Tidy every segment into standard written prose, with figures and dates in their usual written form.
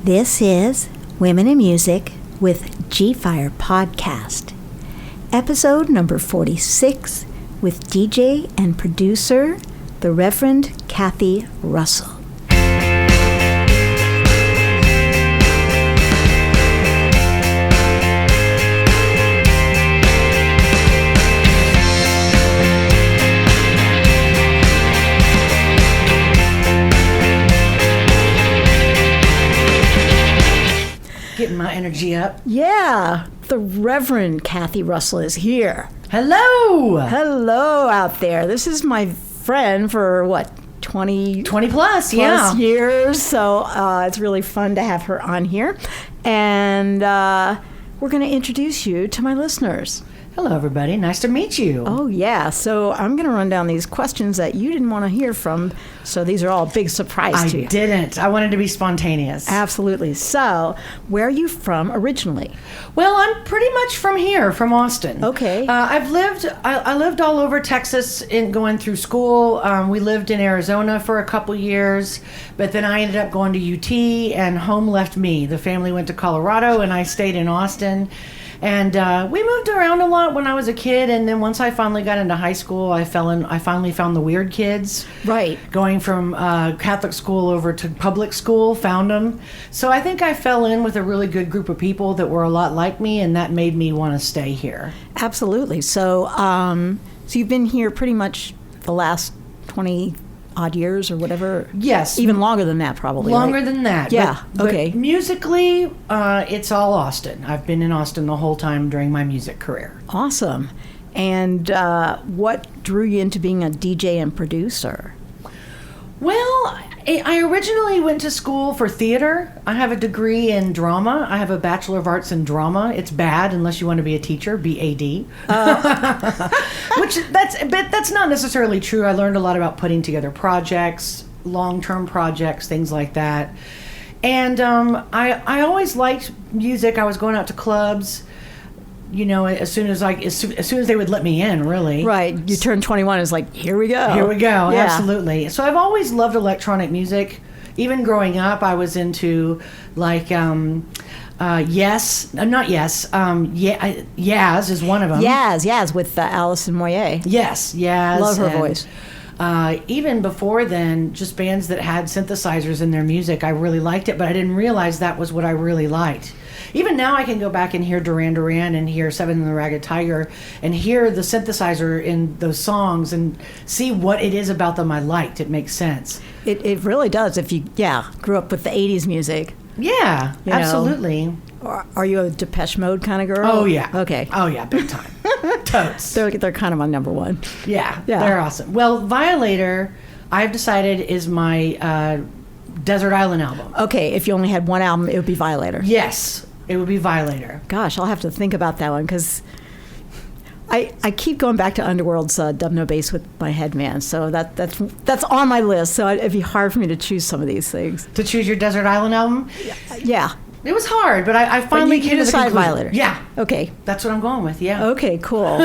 This is Women in Music with Gfire Podcast, episode number 46 with DJ and producer, the Reverend Kathy Russell. Getting my energy up. Yeah, the Reverend Kathy Russell is here. Hello! Hello out there. This is my friend for 20 plus years. So it's really fun to have her on here. And we're going to introduce you to my listeners. Hello, everybody. Nice to meet you. Oh, yeah. So I'm going to run down these questions that you didn't want to hear from. So these are all a big surprise to you. I didn't. I wanted to be spontaneous. Absolutely. So where are you from originally? Well, I'm pretty much from here, from Austin. Okay. I lived all over Texas going through school. We lived in Arizona for a couple years, but then I ended up going to UT and home left me. The family went to Colorado and I stayed in Austin. And we moved around a lot when I was a kid, and then once I finally got into high school, I finally found the weird kids. Right. Going from Catholic school over to public school, found them. So I think I fell in with a really good group of people that were a lot like me, and that made me want to stay here. Absolutely. So, so you've been here pretty much the last 20 odd years or whatever. Yes. Even longer than that, probably. Longer right? than that. Yeah. Okay. But musically, it's all Austin. I've been in Austin the whole time during my music career. Awesome. And what drew you into being a DJ and producer? Well, I originally went to school for theater. I have a degree in drama. I have a Bachelor of Arts in drama. It's bad unless you want to be a teacher, BAD. But that's not necessarily true. I learned a lot about putting together projects, long-term projects, things like that. And I always liked music. I was going out to clubs. You know, as soon as they would let me in, really. Right. You turn 21, it's like, here we go. Here we go. Yeah. Absolutely. So I've always loved electronic music. Even growing up, I was into Yaz is one of them. Yaz with Alison Moyet. Yes, Yaz. Love her voice. Even before then, just bands that had synthesizers in their music, I really liked it, but I didn't realize that was what I really liked. Even now I can go back and hear Duran Duran and hear Seven and the Ragged Tiger and hear the synthesizer in those songs and see what it is about them I liked. It makes sense. It really does if you, grew up with the 80s music. Yeah, absolutely. Are you a Depeche Mode kind of girl? Oh, yeah. Okay. Oh, yeah, big time. Totes. They're kind of my number one. Yeah, they're awesome. Well, Violator, I've decided, is my Desert Island album. Okay, if you only had one album, it would be Violator. Yes, it would be Violator. Gosh, I'll have to think about that one because I keep going back to Underworld's Dub No Bass with my head, man. So that's on my list. So it'd be hard for me to choose some of these things. To choose your Desert Island album? Yeah. It was hard, but I finally came to the conclusion. Violator. Yeah. Okay. That's what I'm going with, yeah. Okay, cool.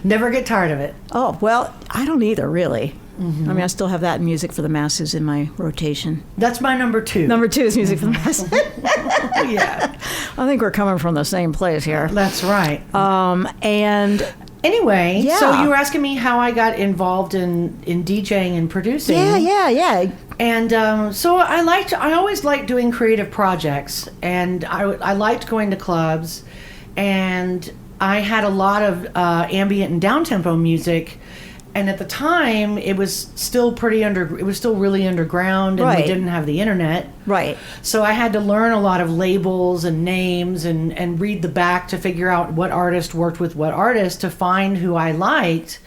Never get tired of it. Oh, well, I don't either, really. Mm-hmm. I mean, I still have that Music for the Masses in my rotation. That's my number 2. Number 2 is Music for the Masses. Yeah. I think we're coming from the same place here. That's right. And anyway, so you were asking me how I got involved in DJing and producing. Yeah. And so I always liked doing creative projects, and I liked going to clubs, and I had a lot of ambient and down-tempo music. And at the time, it was still really underground, and we didn't have the internet. Right. So I had to learn a lot of labels and names and read the back to figure out what artist worked with what artist to find who I liked.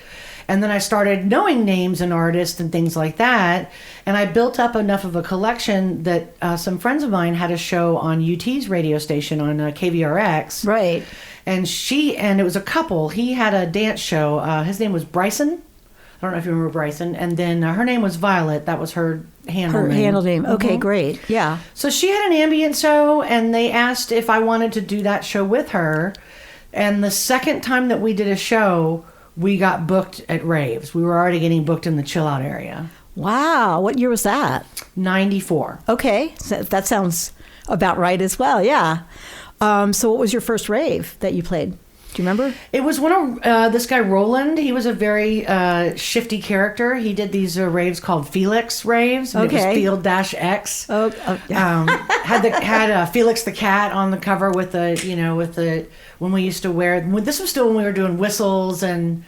And then I started knowing names and artists and things like that. And I built up enough of a collection that some friends of mine had a show on UT's radio station on KVRX. Right. And it was a couple. He had a dance show. His name was Bryson. I don't know if you remember Bryson. And then her name was Violet. That was her handle name. Okay, great. Yeah. So she had an ambient show, and they asked if I wanted to do that show with her. And the second time that we did a show, we got booked at raves. We were already getting booked in the chill out area. Wow. What year was that? 94. Okay, so that sounds about right as well. Yeah. So what was your first rave that you played? Do you remember? It was one of this guy Roland. He was a very shifty character. He did these raves called Felix raves. And Okay. It was Field-X. Yeah. Had Felix the cat on the cover with the when we used to wear. This was still when we were doing whistles and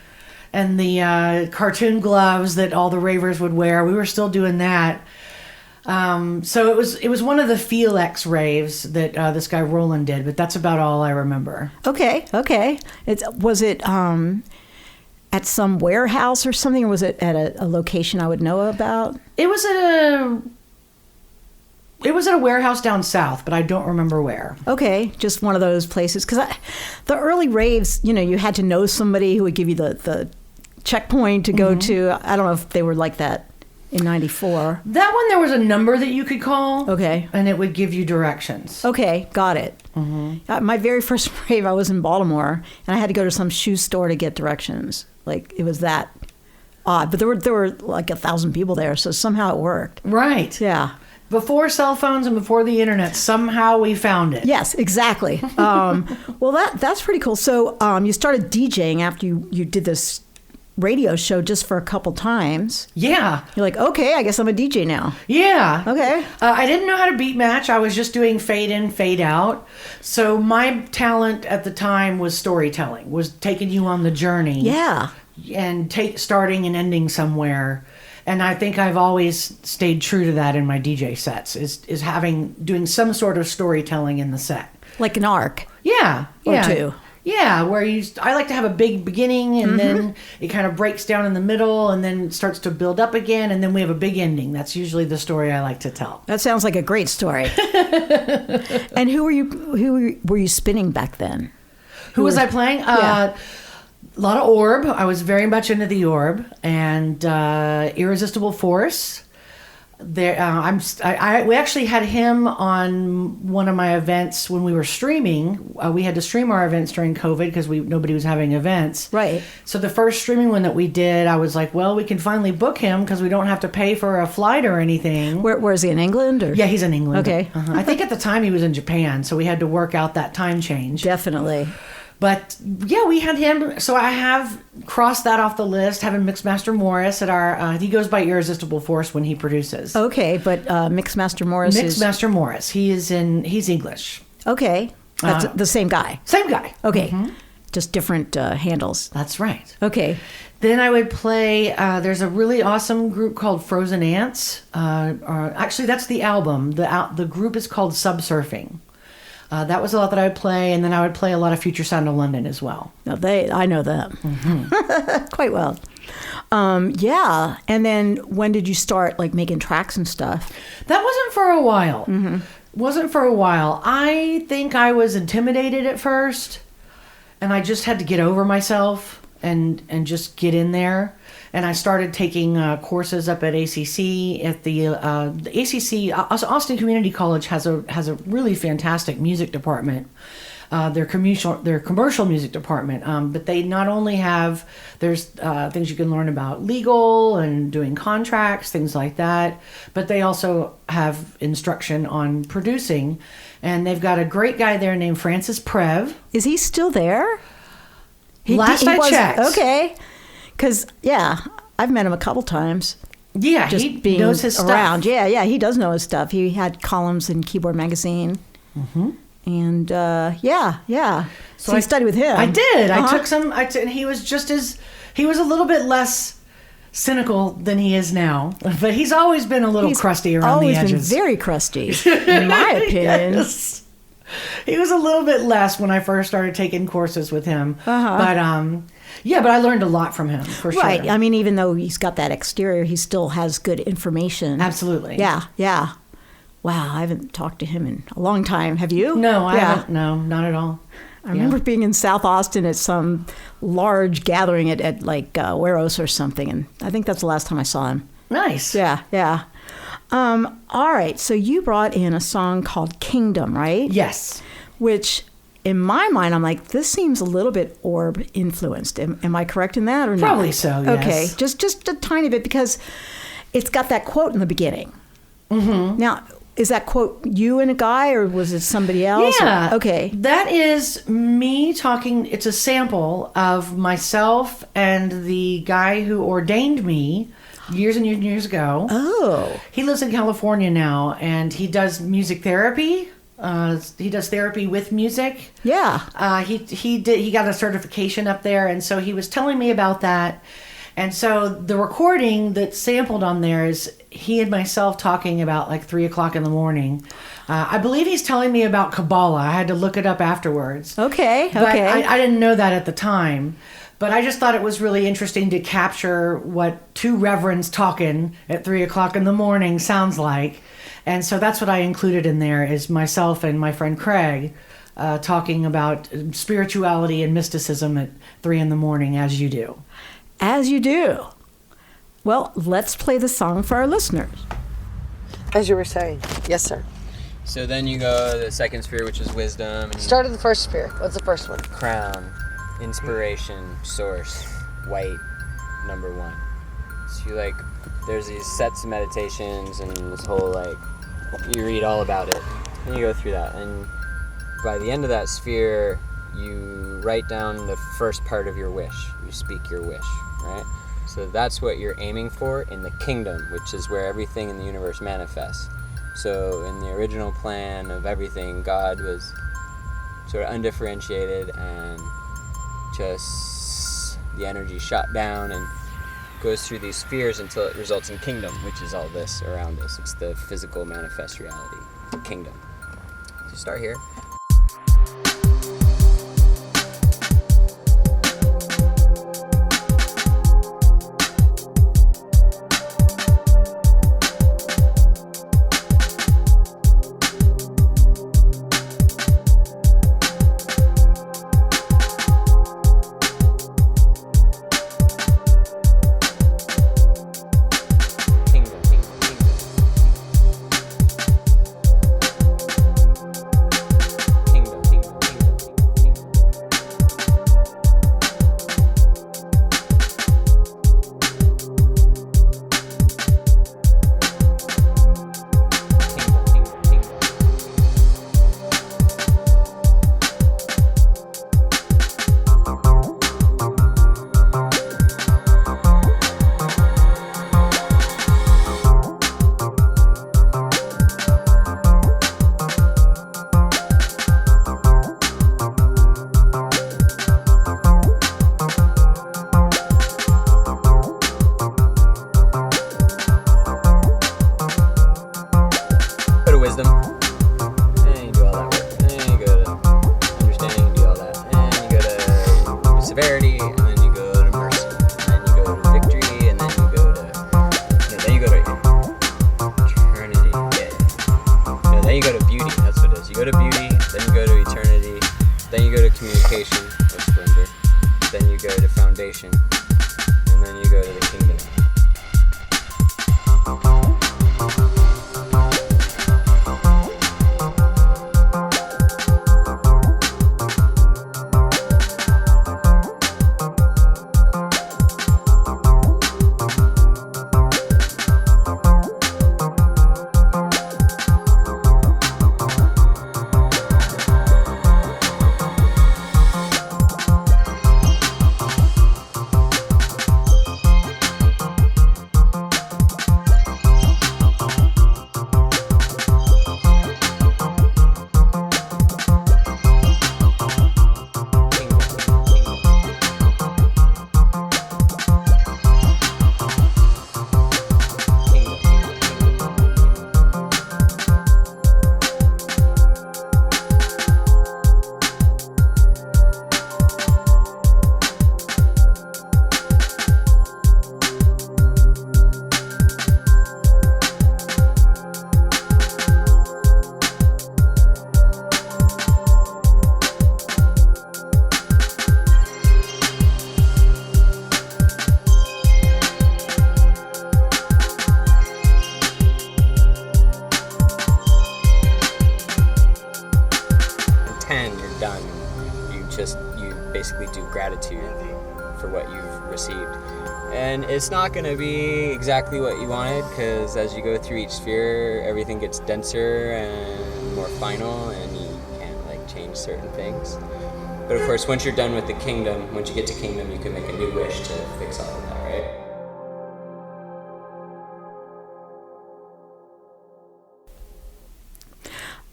the cartoon gloves that all the ravers would wear. We were still doing that. So it was one of the Felix raves that this guy Roland did, but that's about all I remember. Okay. Was it at some warehouse or something, or was it at a location I would know about? It was at a warehouse down south, but I don't remember where. Okay, just one of those places. Because the early raves, you had to know somebody who would give you the checkpoint to go to. I don't know if they were like that in 94. That one, there was a number that you could call. Okay. And it would give you directions. Okay, got it. My very first rave, I was in Baltimore, and I had to go to some shoe store to get directions. Like, it was that odd. But there were like 1,000 people there, so somehow it worked. Right. Yeah. Before cell phones and before the internet, somehow we found it. Yes, exactly. Well, that's pretty cool. So you started DJing after you did this radio show just for a couple times. Yeah. You're like, okay, I guess I'm a DJ now. Yeah. Okay. I didn't know how to beat match. I was just doing fade in, fade out. So my talent at the time was storytelling, was taking you on the journey. Yeah. And starting and ending somewhere. And I think I've always stayed true to that in my DJ sets, is doing some sort of storytelling in the set. Like an arc. Yeah. Or two. Yeah, where I like to have a big beginning, and then it kind of breaks down in the middle, and then starts to build up again, and then we have a big ending. That's usually the story I like to tell. That sounds like a great story. And who were you spinning back then? Who was I playing? Yeah. A lot of Orb. I was very much into the Orb, and Irresistible Force. There, we actually had him on one of my events when we were streaming. We had to stream our events during COVID because nobody was having events. Right. So the first streaming one that we did, I was like, well, we can finally book him because we don't have to pay for a flight or anything. Where is he, in England? Or? Yeah, he's in England. Okay. I think at the time he was in Japan, so we had to work out that time change. Definitely. But yeah, we had him. So I have crossed that off the list, having Mixmaster Morris at our, he goes by Irresistible Force when he produces. Okay, but Mixmaster Morris Mixmaster Morris. He's English. Okay. That's the same guy. Same guy. Okay. Just different handles. That's right. Okay. Then I would play, there's a really awesome group called Frozen Ants. Actually, that's the album. The group is called Subsurfing. That was a lot that I would play, and then I would play a lot of Future Sound of London as well. Now I know them quite well. Yeah, and then when did you start like making tracks and stuff? That wasn't for a while. Wasn't for a while. I think I was intimidated at first, and I just had to get over myself and just get in there. And I started taking courses up at ACC. At the ACC, Austin Community College has a really fantastic music department. Their commercial music department. But they not only have there's things you can learn about legal and doing contracts, things like that. But they also have instruction on producing, and they've got a great guy there named Francis Prev. Is he still there? Last I checked. Okay. Because, yeah, I've met him a couple times. Yeah, just he being knows his around. stuff. Yeah, he does know his stuff. He had columns in Keyboard Magazine. And, yeah. So I studied with him. I did. I took some, and he was he was a little bit less cynical than he is now. But he's always been a little crusty around the edges. Always been very crusty, in my opinion. Yes. He was a little bit less when I first started taking courses with him. But, yeah, but I learned a lot from him, for sure. Right. I mean, even though he's got that exterior, he still has good information. Absolutely. Yeah. Wow, I haven't talked to him in a long time. Have you? No, I haven't. No, not at all. I remember being in South Austin at some large gathering at like Waros or something, and I think that's the last time I saw him. Nice. Yeah. All right, so you brought in a song called Kingdom, right? Yes. Which, in my mind, I'm like, this seems a little bit Orb influenced. Am I correct in that or not? Probably so, yes. Okay, just a tiny bit, because it's got that quote in the beginning. Mm-hmm. Now, is that quote you and a guy, or was it somebody else? Yeah. Okay. That is me talking. It's a sample of myself and the guy who ordained me years and years and years ago. Oh. He lives in California now, and he does music therapy. He does therapy with music. Yeah. He got a certification up there, and so he was telling me about that. And so the recording that's sampled on there is he and myself talking about like 3 o'clock in the morning. I believe he's telling me about Kabbalah. I had to look it up afterwards. Okay. But Okay. I didn't know that at the time. But I just thought it was really interesting to capture what two reverends talking at 3 o'clock in the morning sounds like. And so that's what I included in there, is myself and my friend Craig talking about spirituality and mysticism at 3 in the morning, as you do. As you do. Well, let's play the song for our listeners. As you were saying. Yes, sir. So then you go to the second sphere, which is wisdom. And Start of the first sphere. What's the first one? crown, inspiration, source, white, number 1. So you there's these sets of meditations and this whole you read all about it. And you go through that. And by the end of that sphere, you write down the first part of your wish. You speak your wish, right? So that's what you're aiming for in the kingdom, which is where everything in the universe manifests. So in the original plan of everything, God was sort of undifferentiated, and just the energy shot down and goes through these spheres until it results in kingdom, which is all this around us. It's the physical manifest reality, the kingdom. So start here. basically do gratitude for what you've received. And it's not going to be exactly what you wanted, because as you go through each sphere, everything gets denser and more final, and you can't like change certain things. But of course, once you're done with the kingdom, once you get to kingdom, you can make a new wish to fix all of that, right?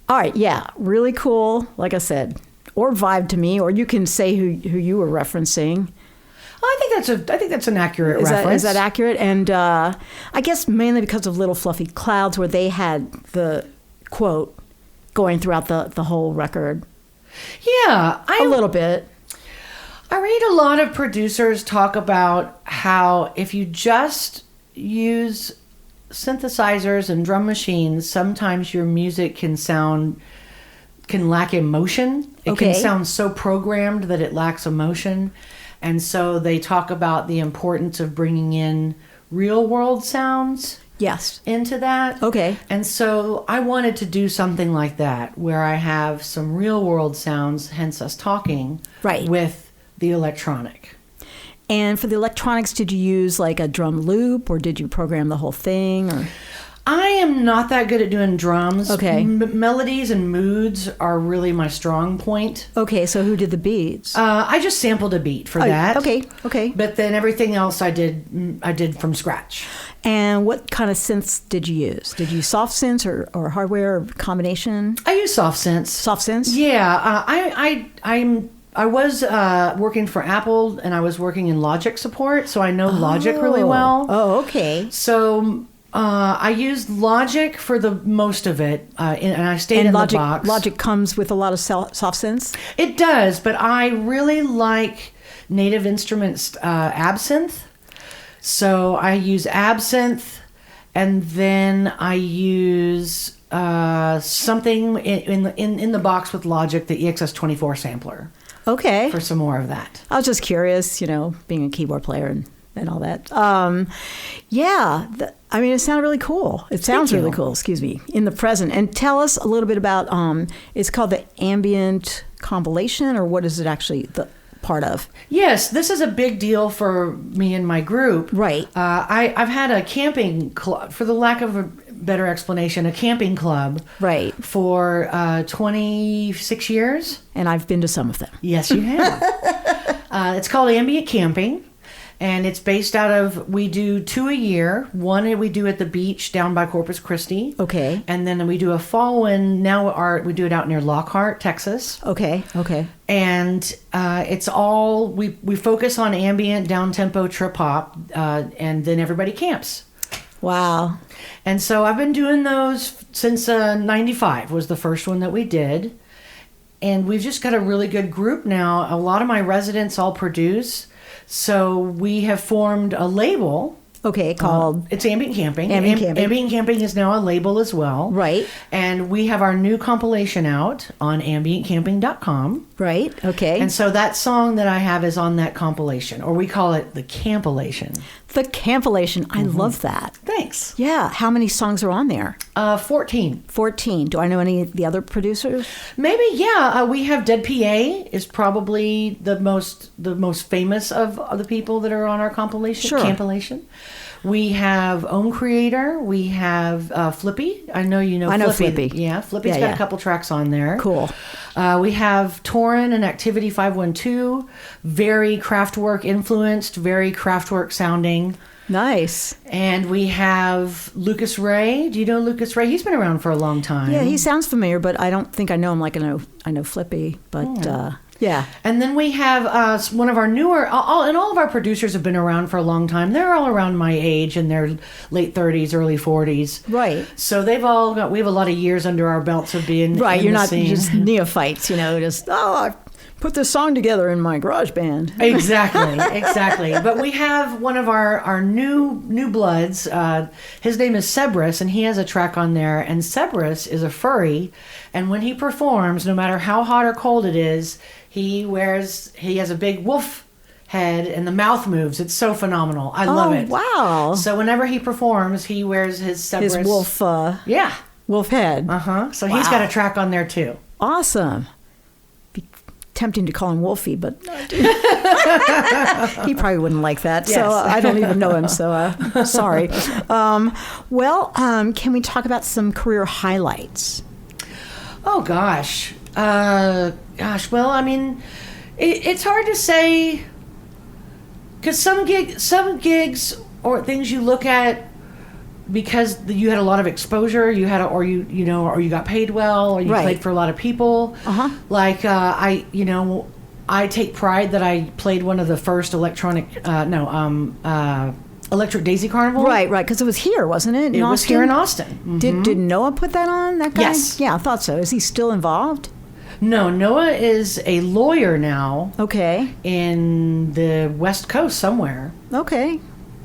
All right, yeah, really cool. Like I said, or vibe to me, or you can say who you were referencing. I think that's an accurate reference. Is that accurate? And I guess mainly because of Little Fluffy Clouds, where they had the quote going throughout the whole record. Yeah, a little bit. I read a lot of producers talk about how if you just use synthesizers and drum machines, sometimes your music can lack emotion. It can sound so programmed that it lacks emotion. And so they talk about the importance of bringing in real world sounds into that. Okay. And so I wanted to do something like that, where I have some real world sounds, hence us talking, with the electronic. And for the electronics, did you use like a drum loop, or did you program the whole thing? Or? I am not that good at doing drums. Okay. Melodies and moods are really my strong point. Okay, so who did the beats? I just sampled a beat for that. Okay. But then everything else I did from scratch. And what kind of synths did you use? Did you use soft synths or hardware or combination? I use soft synths. Soft synths? Yeah. I was working for Apple, and I was working in Logic support, so I know Logic really well. Oh, okay. So I used Logic for the most of it, and I stayed in Logic, the box. Logic comes with a lot of soft synths? It does, but I really like Native Instruments Absinthe. So I use Absinthe, and then I use something in the box with Logic, the EXS24 sampler. Okay. For some more of that. I was just curious, being a keyboard player and all that. It sounded really cool. It sounds really cool, in the present. And tell us a little bit about, it's called the Ambient Compilation, or what is it actually the part of? Yes, this is a big deal for me and my group. Right. I've had a camping club, for the lack of a better explanation, a camping club. Right. For 26 years. And I've been to some of them. Yes, you have. It's called Ambient Camping. And it's based out of, we do 2 a year. One we do at the beach down by Corpus Christi. Okay. And then we do a fall one. Now we do it out near Lockhart, Texas. Okay. And it's all, we focus on ambient, down-tempo trip hop, and then everybody camps. Wow. And so I've been doing those since 95 was the first one that we did. And we've just got a really good group now. A lot of my residents all produce. So we have formed a label. Okay, called? It's Ambient Camping. Ambient Camping. Ambient Camping is now a label as well. Right. And we have our new compilation out on ambientcamping.com. Right, okay. And so that song that I have is on that compilation, or we call it the Campilation. The Campilation. I love that. Thanks. Yeah. How many songs are on there? 14. 14. Do I know any of the other producers? Maybe, yeah. We have Dead PA is probably the most famous of the people that are on our compilation. We have Ohm Creator. We have Flippy. I know you know Flippy. I know Flippy. Yeah, Flippy's got a couple tracks on there. Cool. We have Torin and Activity 512. Very Kraftwerk influenced, very Kraftwerk sounding. Nice. And we have Lucas Ray. Do you know Lucas Ray? He's been around for a long time. Yeah, he sounds familiar, but I don't think I know him like I know Flippy. But yeah. And then we have one of our newer, and all of our producers have been around for a long time. They're all around my age, in their late 30s, early 40s. Right. So we have a lot of years under our belts of being right. In You're the not scene. just neophytes, I put this song together in my garage band. Exactly. But we have one of our new bloods. His name is Cerberus, and he has a track on there. And Cerberus is a furry, and when he performs, no matter how hot or cold it is, he has a big wolf head, and the mouth moves. It's so phenomenal. I love it. Wow. So whenever he performs, he wears his Cerberus. His wolf. Wolf head. So he's got a track on there too. Awesome. tempting to call him Wolfie, but he probably wouldn't like that. Yes. So I don't even know him, so sorry. Can we talk about some career highlights? Oh, gosh. Well, I mean, it's hard to say, because some gigs or things you look at because you had a lot of exposure, you got paid well, or you Right. played for a lot of people. Like I take pride that I played one of the first Electric Daisy Carnival. Right, because it was here, wasn't it? It was here in Austin. Mm-hmm. Did Noah put that on? That guy? Yes. Yeah, I thought so. Is he still involved? No, Noah is a lawyer now Okay. in the West Coast somewhere. Okay.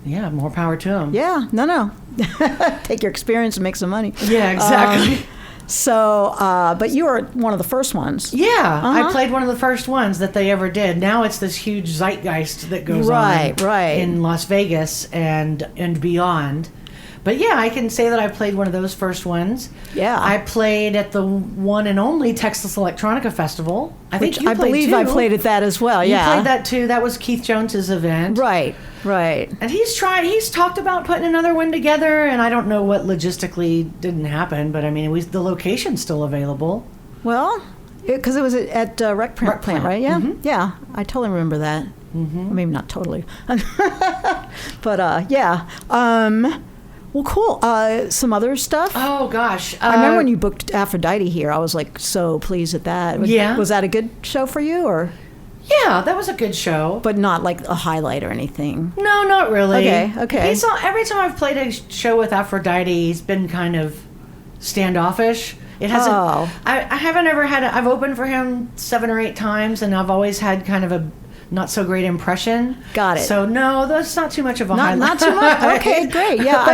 Yeah, more power to him. Yeah. No. Take your experience and make some money. Yeah, exactly. But you were one of the first ones. Yeah, I played one of the first ones that they ever did. Now it's this huge zeitgeist that goes on in Las Vegas and beyond. But yeah, I can say that I played one of those first ones. Yeah. I played at the one and only Texas Electronica Festival. I think you I played believe too. I played at that as well. You Yeah. played that too. That was Keith Jones's event. Right. And he's talked about putting another one together, and I don't know what logistically didn't happen, but I mean, the location's still available. Well, because it was at Rec Plant, right? Yeah. Mm-hmm. Yeah. I totally remember that. Mm-hmm. Maybe not totally. But yeah. Well, cool. Some other stuff? Oh, gosh. I remember when you booked Aphrodite here. I was like so pleased at that. Yeah. Was that a good show for you, or? Yeah, that was a good show. But not like a highlight or anything. No, not really. Okay. Every time I've played a show with Aphrodite, he's been kind of standoffish. It hasn't. Oh. I haven't ever had. I've opened for him 7 or 8 times, and I've always had kind of a not so great impression. Got it. So no, that's not too much of a highlight. Not too much. Okay, great. Yeah,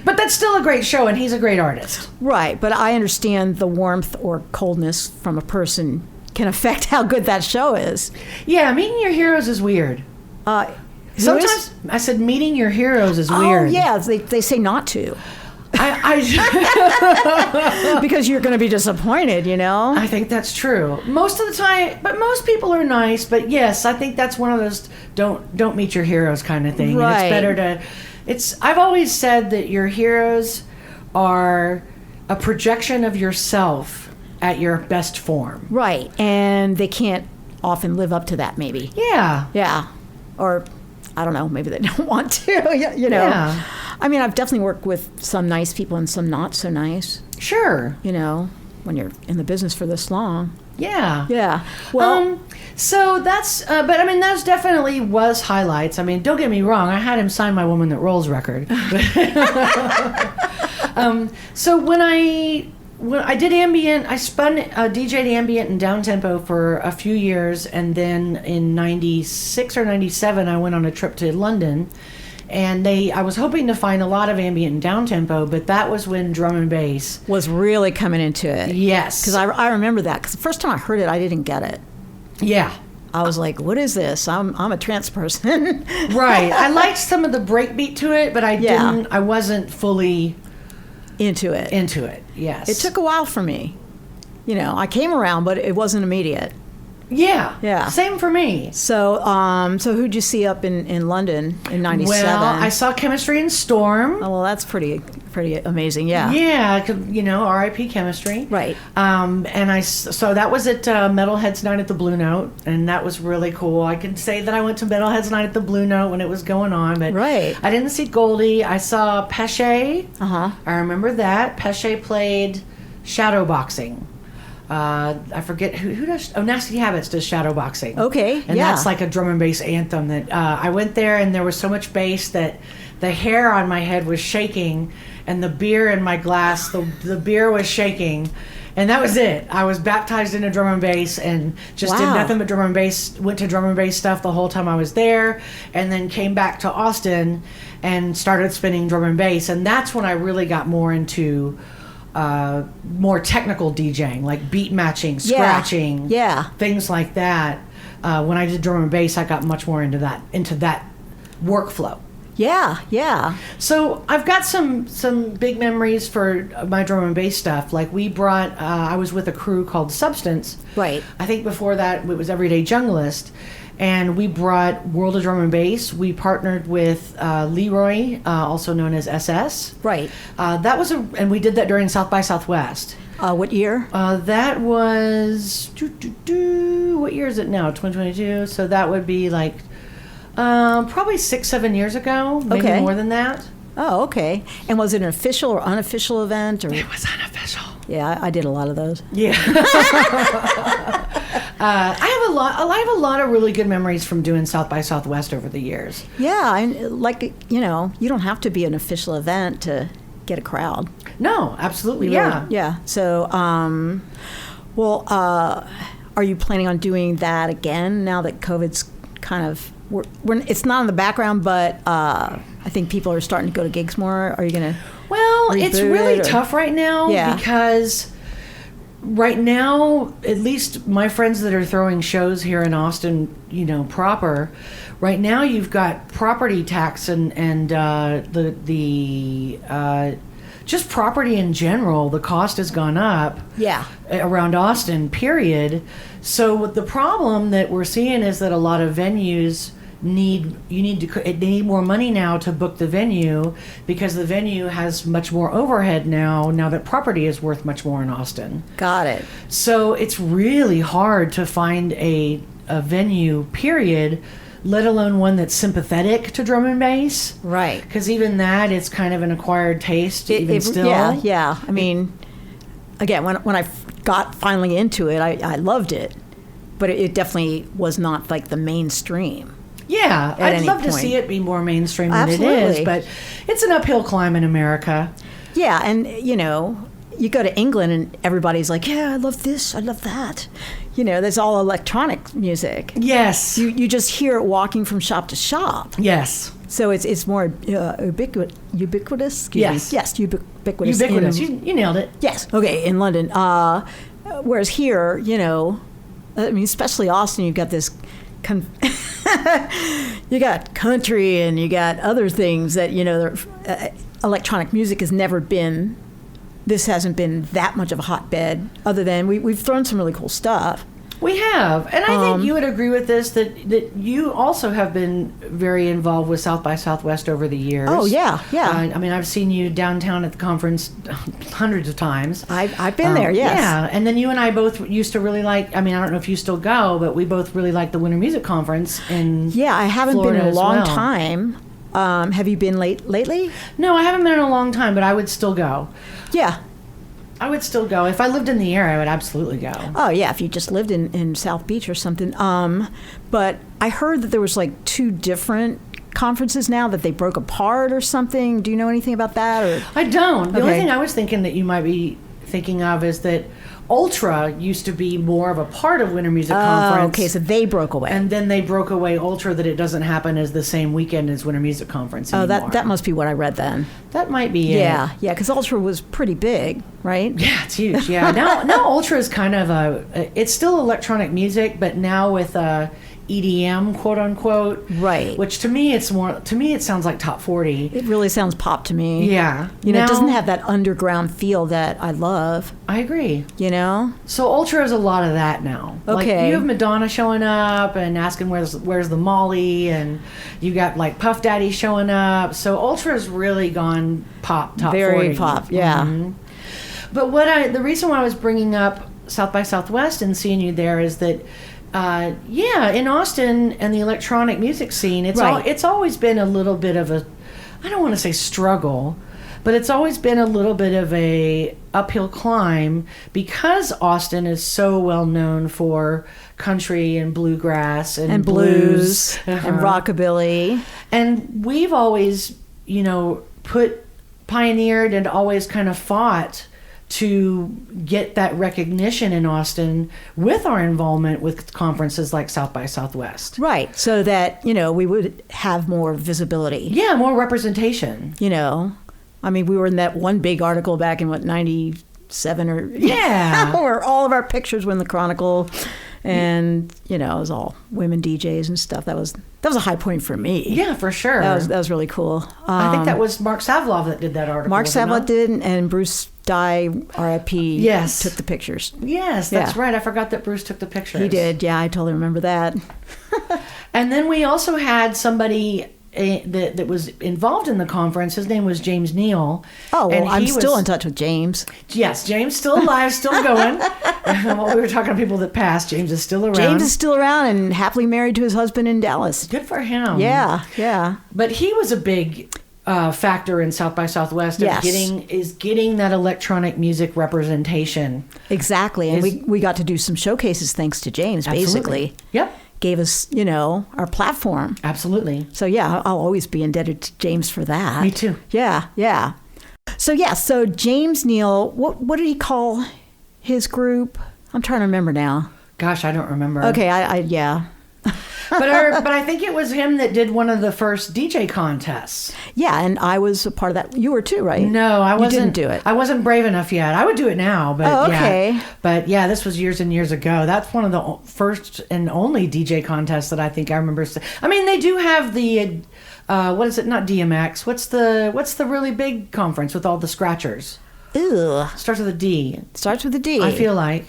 but that's still a great show, and he's a great artist. Right, but I understand the warmth or coldness from a person can affect how good that show is. Yeah, meeting your heroes is weird. Sometimes I said meeting your heroes is weird. Oh yeah, they say not to. Because you're going to be disappointed, I think that's true most of the time, but most people are nice. But yes, I think that's one of those don't meet your heroes kind of thing. Right. And it's better to. I've always said that your heroes are a projection of yourself at your best form. Right, and they can't often live up to that. Maybe. Yeah. Or I don't know. Maybe they don't want to. Yeah. I mean, I've definitely worked with some nice people and some not so nice. Sure. When you're in the business for this long. Yeah. Yeah. Well, so that's, but I mean, those definitely was highlights. I mean, don't get me wrong. I had him sign my Woman That Rolls record. So when I did ambient, I DJ'd ambient and downtempo for a few years. And then in 96 or 97, I went on a trip to London. And I was hoping to find a lot of ambient and downtempo, but that was when drum and bass was really coming into it. Yes. Because I remember that. Because the first time I heard it, I didn't get it. Yeah. I was like, what is this? I'm a trance person. Right. I liked some of the breakbeat to it, but I wasn't fully into it. Yes. It took a while for me. I came around, but it wasn't immediate. Yeah. Same for me. So who'd you see up in London in 97? Well, I saw Chemistry and Storm. Oh, well, that's pretty amazing. Yeah. Yeah, R.I.P. Chemistry. Right. So that was at Metalhead's Night at the Blue Note, and that was really cool. I can say that I went to Metalhead's Night at the Blue Note when it was going on, but right. I didn't see Goldie. I saw Pesce. Uh-huh. I remember that. Pesce played Shadowboxing. I forget who does. Oh, Nasty Habits does Shadowboxing. Okay, and that's like a drum and bass anthem. That I went there, and there was so much bass that the hair on my head was shaking, and the beer in my glass, the beer was shaking, and that was it. I was baptized into drum and bass, and just did nothing but drum and bass. Went to drum and bass stuff the whole time I was there, and then came back to Austin and started spinning drum and bass, and that's when I really got more into. More technical DJing, like beat matching, scratching, things like that. When I did drum and bass, I got much more into that workflow. Yeah, yeah. So I've got some big memories for my drum and bass stuff. Like we brought, I was with a crew called Substance. Right. I think before that it was Everyday Junglist. And we brought World of Drum and Bass. We partnered with Leroy, also known as SS. Right. And we did that during South by Southwest. What year? That was, what year is it now? 2022. So that would be like probably 6-7 years ago, maybe Okay. more than that. Oh, okay. And was it an official or unofficial event? Or? It was unofficial. Yeah, I did a lot of those. Yeah. I have a lot of really good memories from doing South by Southwest over the years. Yeah, you don't have to be an official event to get a crowd. No, absolutely, Really- yeah. Yeah. So, are you planning on doing that again now that COVID's kind of, it's not in the background, but I think people are starting to go to gigs more. Are you going to? Well, it's reboot really it, or- tough right now Yeah. because right now, at least my friends that are throwing shows here in Austin, proper, right now you've got property tax and just property in general, the cost has gone up. Yeah. Around Austin, period. So the problem that we're seeing is that a lot of venues they need more money now to book the venue because the venue has much more overhead now that property is worth much more in Austin. Got it. So it's really hard to find a venue, period, let alone one that's sympathetic to drum and bass. Right. Because even that, it's kind of an acquired taste, still. Yeah. I mean, again, when I got finally into it, I loved it, but it definitely was not like the mainstream. Yeah, at I'd any love to point. see it be more mainstream than it Absolutely. is, but it's an uphill climb in America. Yeah, and you go to England and everybody's like, yeah, I love this, I love that. There's all electronic music. Yes. You just hear it walking from shop to shop. Yes. So it's more ubiquitous. Excuse Yes. me. Yes, ubiquitous. Ubiquitous. You nailed it. Yes. Okay, in London. Whereas here, especially Austin, you've got this. You got country and you got other things that electronic music has never been. This hasn't been that much of a hotbed. Other than we've thrown some really cool stuff. We have. And I think you would agree with this, that you also have been very involved with South by Southwest over the years. Oh, yeah. I mean, I've seen you downtown at the conference hundreds of times. I've been there, yes. Yeah, and then you and I both used to really like, I don't know if you still go, but we both really like the Winter Music Conference in Yeah, I haven't Florida been in a as long well. time. Have you been lately? No, I haven't been in a long time, but I would still go. Yeah. I would still go. If I lived in the area, I would absolutely go. Oh, yeah, if you just lived in South Beach or something. But I heard that there was like 2 different conferences now that they broke apart or something. Do you know anything about that? Or I don't. The only Okay. thing I was thinking that you might be thinking of is that Ultra used to be more of a part of Winter Music Conference. okay, so they broke away. And then they broke away Ultra, that it doesn't happen as the same weekend as Winter Music Conference anymore. that must be what I read then. That might be it. Yeah, because Ultra was pretty big, right? Yeah, it's huge. Yeah. Now Ultra is kind of it's still electronic music, but now with EDM, quote unquote. Right. Which to me it sounds like top 40. It really sounds pop to me. Yeah. It Now- doesn't have that underground feel that I love, I agree. So Ultra is a lot of that now. Like Okay. you have Madonna showing up and asking where's the Molly, and you got like Puff Daddy showing up. So Ultra's really gone top Very 40. pop, yeah. Mhm. But the reason why I was bringing up South by Southwest and seeing you there is that in Austin and the electronic music scene, it's always been a little bit of a, I don't want to say struggle, but it's always been a little bit of a uphill climb because Austin is so well known for country and bluegrass and blues Uh-huh. and rockabilly. And we've always, pioneered and always kind of fought to get that recognition in Austin with our involvement with conferences like South by Southwest. Right, so that, we would have more visibility. Yeah, more representation. We were in that one big article back in 97 or Yeah. where all of our pictures were in the Chronicle, And, it was all women DJs and stuff. That was a high point for me. Yeah, for sure. That was really cool. I think that was Mark Savlov that did that article. Mark Savlov did, and Bruce Dye, R.I.P. Yes. took the pictures. Yes, that's right. I forgot that Bruce took the pictures. He did. Yeah, I totally remember that. And then we also had somebody that was involved in the conference. His name was James Neal. Oh, well, I'm still in touch with James. Yes, James still alive, still going. While we were talking to people that passed, James is still around. James is still around and happily married to his husband in Dallas. Good for him. Yeah. But he was a big factor in South by Southwest of getting that electronic music representation. Exactly, and we got to do some showcases thanks to James. Absolutely. Basically. Yep. Gave us, our platform. Absolutely. So yeah, I'll always be indebted to James for that. Me too. Yeah. So James Neal, what did he call his group? I'm trying to remember now. Gosh, I don't remember. Okay, yeah. But I think it was him that did one of the first DJ contests. Yeah, and I was a part of that. You were too, right? No, I wasn't. You didn't do it. I wasn't brave enough yet. I would do it now, but okay. Yeah. But yeah, this was years and years ago. That's one of the first and only DJ contests that I think I remember. I mean, they do have the what is it? Not DMX. What's the really big conference with all the scratchers? Ew. Starts with a D. Starts with a D. I feel like.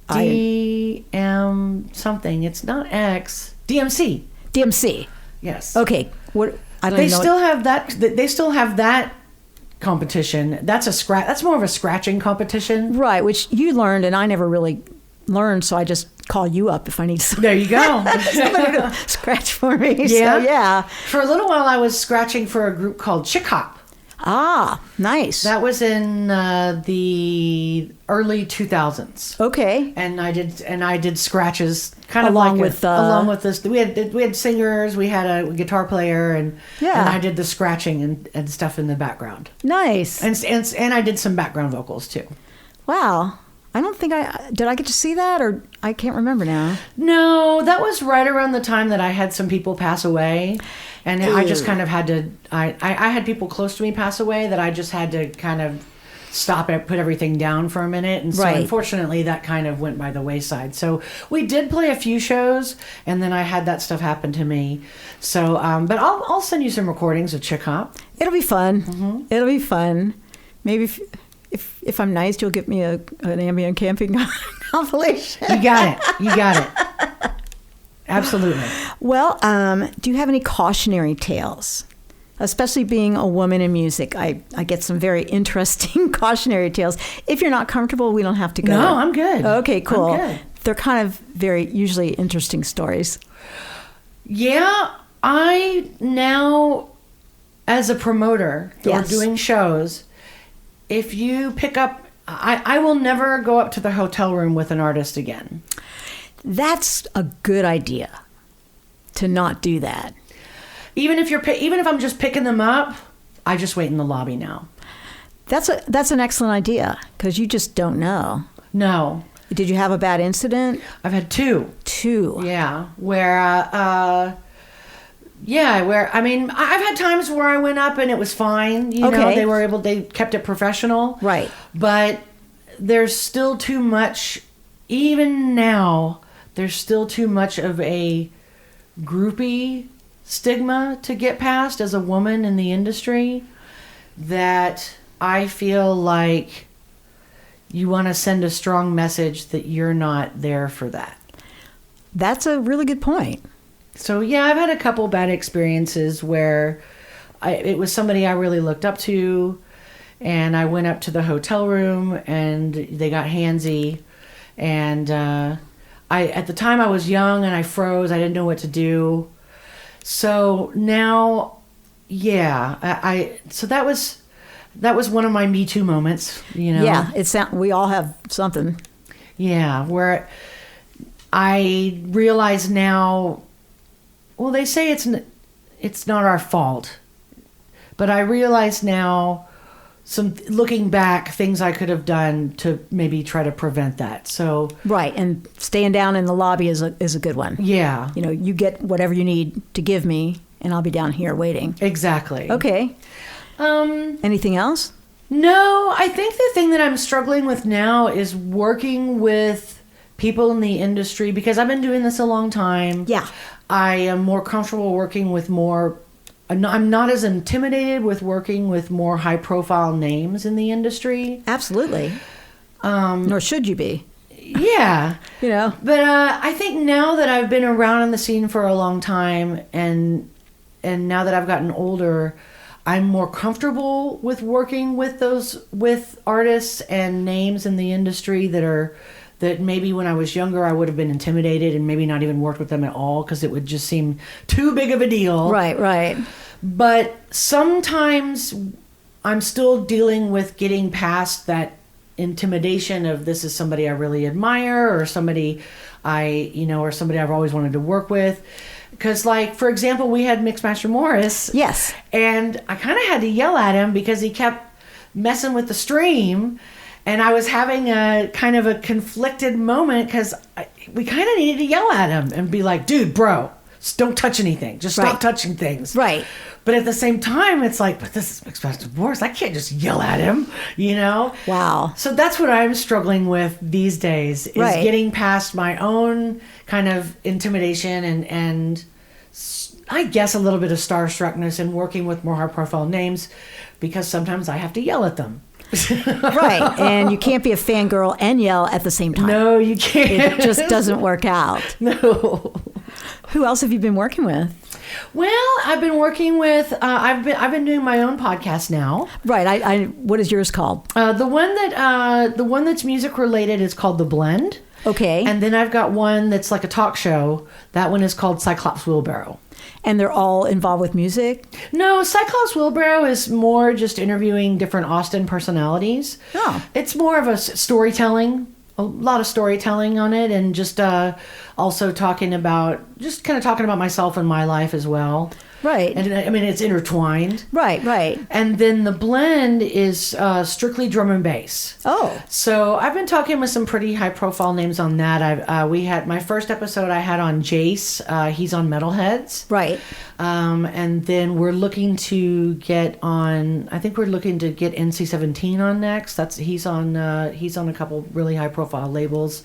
DM something. It's not X. DMC. Yes. Okay. What? I don't They know. still have that. They still have that competition. That's a scratch. That's more of a scratching competition. Right, which you learned, and I never really learned, so I just call you up if I need somebody. There you go. Somebody to scratch for me. Yeah. So, yeah. For a little while, I was scratching for a group called Chick Hop. Ah, nice. That was in the early 2000s. Okay. And I did scratches kind Along of like with along with this. We had singers, we had a guitar player, and I did the scratching and stuff in the background. Nice. And I did some background vocals too. Wow. I don't think did I get to see that, or I can't remember now. No, that was right around the time that I had some people pass away. And I just kind of had to, I had people close to me pass away that I just had to kind of stop it, put everything down for a minute. And so unfortunately that kind of went by the wayside. So we did play a few shows, and then I had that stuff happen to me. So, but I'll send you some recordings of Chick Hop. It'll be fun. Mm-hmm. It'll be fun. Maybe if I'm nice, you'll get me an ambient camping compilation. You got it. Absolutely. Well, do you have any cautionary tales? Especially being a woman in music, I get some very interesting cautionary tales. If you're not comfortable, we don't have to go. No, I'm good. Okay, cool. I'm good. They're kind of very usually interesting stories. Yeah, I now, as a promoter or doing shows, if you pick up, I will never go up to the hotel room with an artist again. That's a good idea to not do that. Even if I'm just picking them up, I just wait in the lobby now. That's an excellent idea, because you just don't know. No. Did you have a bad incident? I've had two. Yeah, where I mean, I've had times where I went up and it was fine. You know, they kept it professional. Right. But there's still too much, even now, there's still too much of a groupie stigma to get past as a woman in the industry, that I feel like you want to send a strong message that you're not there for that. That's a really good point. So yeah, I've had a couple bad experiences where it was somebody I really looked up to, and I went up to the hotel room and they got handsy, and at the time I was young and I froze. I didn't know what to do. So now, so that was one of my Me Too moments, you know. Yeah, we all have something. Yeah, where I realize now, well, they say it's not our fault, but I realize now, looking back, things I could have done to maybe try to prevent that. So right, and staying down in the lobby is a good one. Yeah, you know, you get whatever you need to give me, and I'll be down here waiting. Exactly. Okay. Anything else? No, I think the thing that I'm struggling with now is working with people in the industry, because I've been doing this a long time. Yeah. I am more comfortable working with more. I'm not as intimidated with working with more high profile names in the industry. Absolutely. Nor should you be. Yeah. You know? But I think now that I've been around in the scene for a long time, and now that I've gotten older, I'm more comfortable with working with artists and names in the industry that maybe when I was younger I would have been intimidated and maybe not even worked with them at all because it would just seem too big of a deal. Right. But sometimes I'm still dealing with getting past that intimidation of this is somebody I really admire or somebody or somebody I've always wanted to work with. Because, like, for example, we had Mixmaster Morris. Yes. And I kind of had to yell at him because he kept messing with the stream. And I was having a kind of a conflicted moment because we kind of needed to yell at him and be like, dude, bro, don't touch anything. Just stop touching things. Right. But at the same time, it's like, but this is Mixmaster Morris. I can't just yell at him, you know? Wow. So that's what I'm struggling with these days is getting past my own kind of intimidation and I guess a little bit of starstruckness and working with more high-profile names because sometimes I have to yell at them. Right. And you can't be a fangirl and yell at the same time. No, you can't. It just doesn't work out. No. Who else have you been working with? Well, I've been working with. I've been doing my own podcast now. Right. I what is yours called? The one that's music related is called The Blend. Okay. And then I've got one that's like a talk show. That one is called Cyclops Wheelbarrow. And they're all involved with music? No, Cyclops Wheelbarrow is more just interviewing different Austin personalities. Oh. It's more of a storytelling. A lot of storytelling on it, and just also talking about myself and my life as well. Right. And I mean, it's intertwined. Right. And then The Blend is strictly drum and bass. Oh. So I've been talking with some pretty high profile names on that. We had my first episode I had on Jace. He's on Metalheads. Right. And then we're looking to get on. I think we're looking to get NC-17 on next. He's on a couple really high profile labels.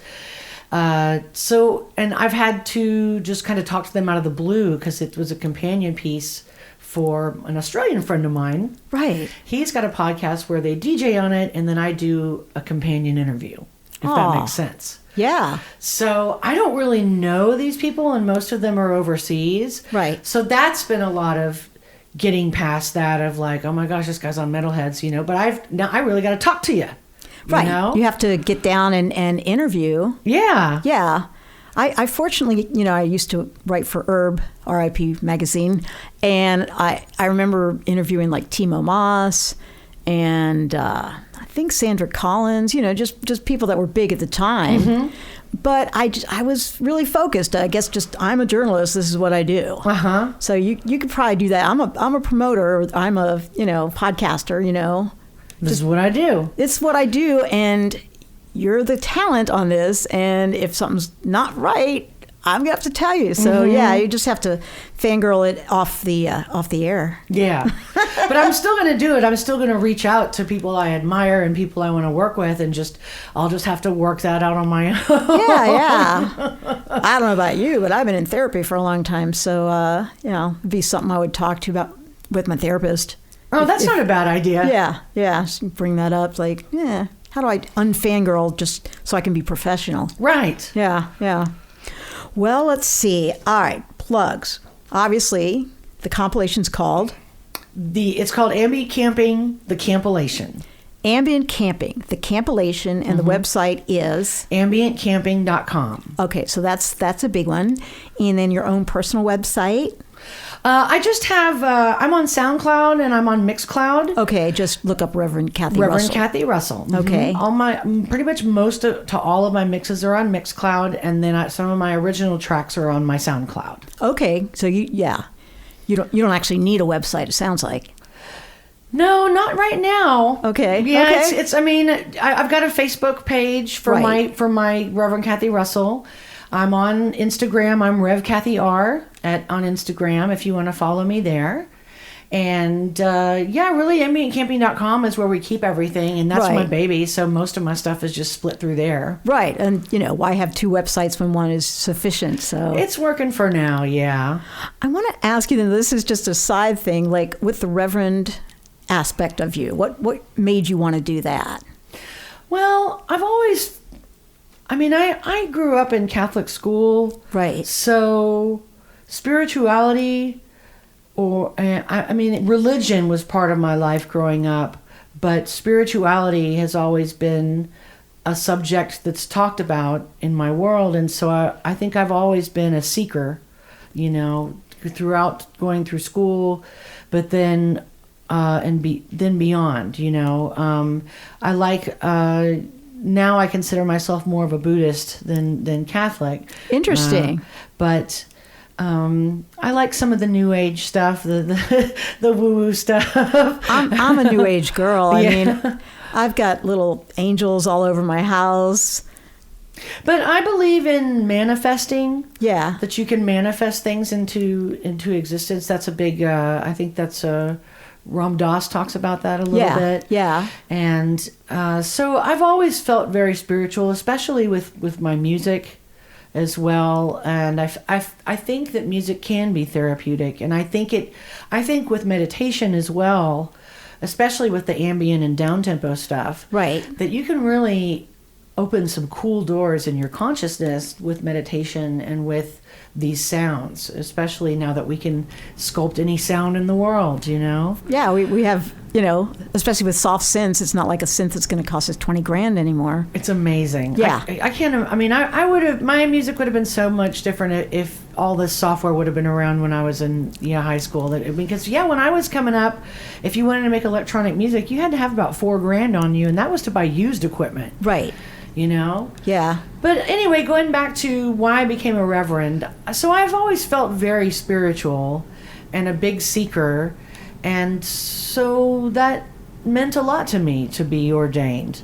And I've had to just kind of talk to them out of the blue because it was a companion piece for an Australian friend of mine. Right. He's got a podcast where they DJ on it, and then I do a companion interview, if that makes sense. Yeah. So I don't really know these people, and most of them are overseas. Right. So that's been a lot of getting past that of like, oh my gosh, this guy's on Metalheads, you know. But I really got to talk to you. Right. You know? You have to get down and interview. Yeah. Yeah. I fortunately, I used to write for Herb, RIP magazine, and I remember interviewing like Timo Moss and I think Sandra Collins, just people that were big at the time. Mm-hmm. But I was really focused. I guess I'm a journalist. This is what I do. Uh-huh. So you could probably do that. I'm a promoter. I'm a podcaster. This is what I do. It's what I do, and you're the talent on this, and if something's not right, I'm gonna have to tell you. So yeah, you just have to fangirl it off the air. Yeah, but I'm still gonna do it. I'm still gonna reach out to people I admire and people I want to work with, and I'll just have to work that out on my own. Yeah. I don't know about you, but I've been in therapy for a long time, so it'd be something I would talk to about with my therapist. Oh, that's not a bad idea. Yeah. Just bring that up. Like, how do I unfangirl just so I can be professional? Right. Yeah. Well, let's see. All right, plugs. Obviously, the compilation's called? It's called Ambient Camping, the Campilation. Ambient Camping, the Campilation, and the website is? ambientcamping.com. Okay, so that's a big one. And then your own personal website? I just have, I'm on SoundCloud and I'm on Mixcloud. Okay, just look up Reverend Kathy Russell. Reverend Kathy Russell. Mm-hmm. Okay. Pretty much to all of my mixes are on Mixcloud, and then some of my original tracks are on my SoundCloud. Okay, so you don't actually need a website, it sounds like. No, not right now. Okay. Yeah, okay. it's. I mean, I've got a Facebook page for my Reverend Kathy Russell. I'm on Instagram. I'm Rev Kathy R on Instagram if you want to follow me there. And really, camping.com is where we keep everything, and that's my Right. baby. So most of my stuff is just split through there. Right. And, why have two websites when one is sufficient? So It's working for now, yeah. I want to ask you, then, this is just a side thing, like with the Reverend aspect of you. What made you want to do that? Well, I've always, I grew up in Catholic school. Right. So spirituality, religion was part of my life growing up, but spirituality has always been a subject that's talked about in my world. And so I think I've always been a seeker, throughout going through school, but then then beyond, I like, now I consider myself more of a Buddhist than Catholic. Interesting. But I like some of the New Age stuff, the woo-woo stuff. I'm a New Age girl. Yeah. I've got little angels all over my house. But I believe in manifesting. Yeah. That you can manifest things into existence. That's a big. I think that's Ram Dass talks about that a little bit. Yeah. And so I've always felt very spiritual, especially with my music as well. And I think that music can be therapeutic, and I think with meditation as well, especially with the ambient and down-tempo stuff, Right. that you can really open some cool doors in your consciousness with meditation and with these sounds, especially now that we can sculpt any sound in the world, Yeah, we have, especially with soft synths, it's not like a synth that's going to cost us $20,000 anymore. It's amazing. Yeah. I can't, I would have, my music would have been so much different if all this software would have been around when I was in high school. Because when I was coming up, if you wanted to make electronic music, you had to have about $4,000 on you, and that was to buy used equipment. Right. Yeah. But anyway, going back to why I became a reverend. So I've always felt very spiritual and a big seeker. And so that meant a lot to me to be ordained.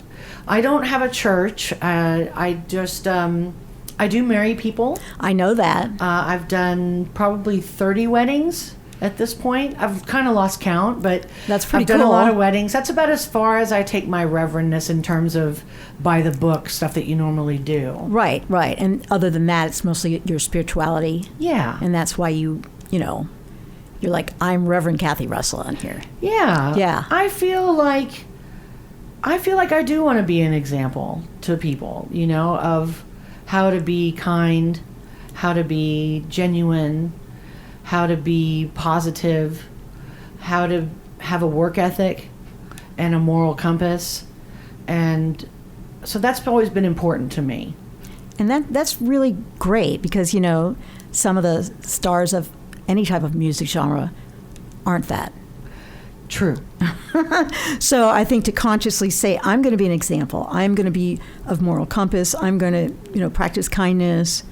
I don't have a church. I just, I do marry people. I know that. I've done probably 30 weddings at this point. I've kind of lost count, but That's pretty I've done cool. a lot of weddings. That's about as far as I take my reverendness in terms of by the book stuff that you normally do. Right. And other than that, it's mostly your spirituality. Yeah. And that's why you're like, I'm Reverend Kathy Russell on here. Yeah. Yeah. I feel like I do want to be an example to people, of how to be kind, how to be genuine, how to be positive, how to have a work ethic and a moral compass. And so that's always been important to me. And that's really great because, some of the stars of any type of music genre aren't that. True. So I think to consciously say, I'm going to be an example. I'm going to be of moral compass. I'm going to, practice kindness.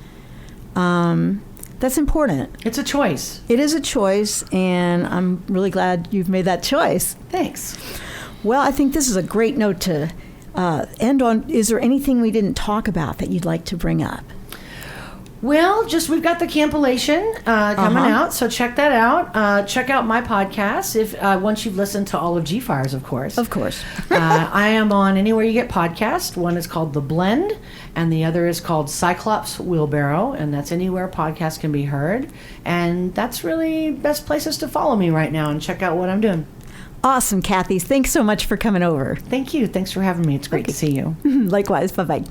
That's important. It's a choice. It is a choice, and I'm really glad you've made that choice. Thanks. Well, I think this is a great note to end on. Is there anything we didn't talk about that you'd like to bring up? Well, we've got the compilation coming out, so check that out. Check out my podcast if once you've listened to all of Gfire's, of course. Of course. I am on anywhere you get podcasts. One is called The Blend, and the other is called Cyclops Wheelbarrow, and that's anywhere podcasts can be heard. And that's really best places to follow me right now and check out what I'm doing. Awesome, Kathy. Thanks so much for coming over. Thank you. Thanks for having me. It's great to see you. Likewise. Bye-bye.